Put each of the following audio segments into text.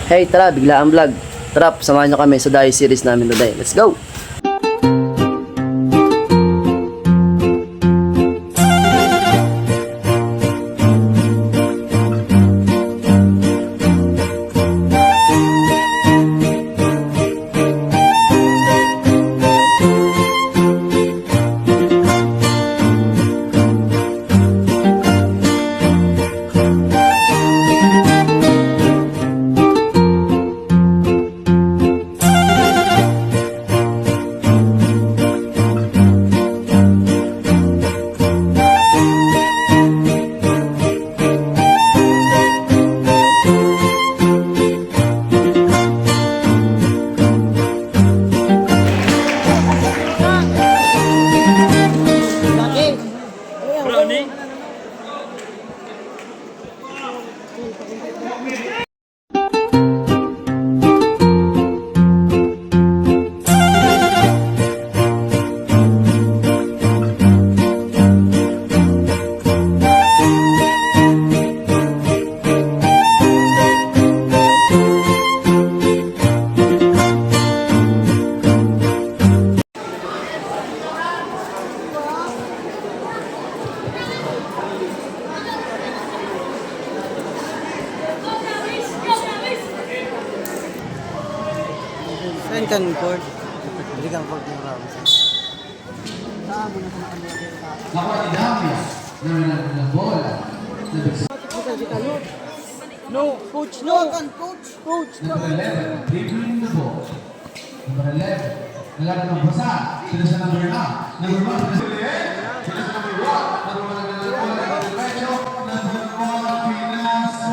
Hey, tara, biglaan vlog. Tara, samahan nyo kami sa diary series namin today. Let's go! Saan ka ng court? Hindi kang court ng Robinson. No, coach, no. Coach. Number 11, dribbling the ball. Number 11, nalagay ng basa. Sila sa number 1. Number 1, sila sa number 1. Number 1, nalagay ng derecho. Number 1, pinasa.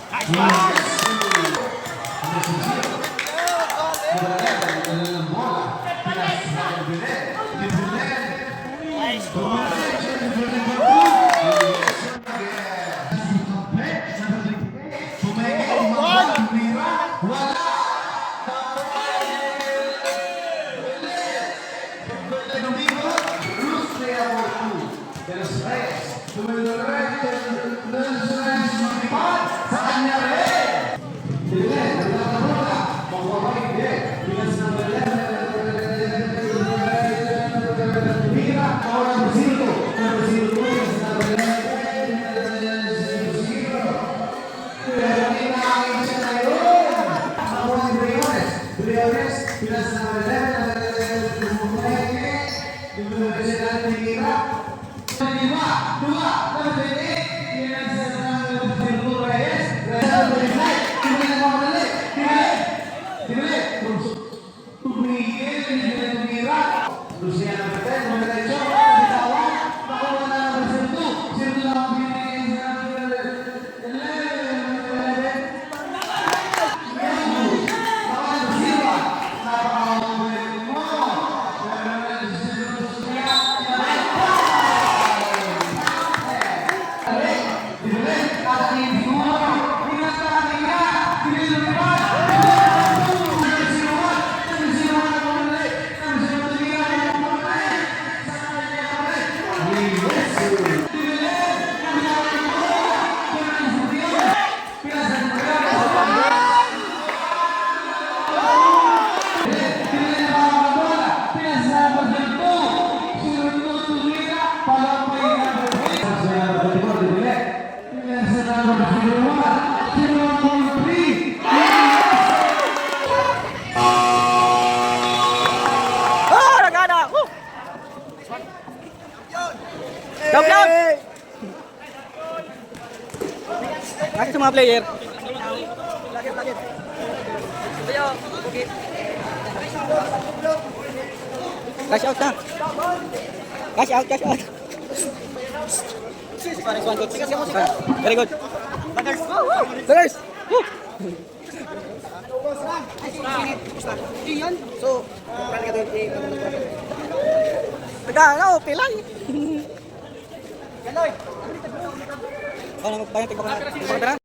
Number 11, nalagay ng bola. Pinasa sa number Lagi sa mga player. Cash out na. Cash out. Very good. Baggers. So, okay lang. Ano, magbayang tigpa ka na.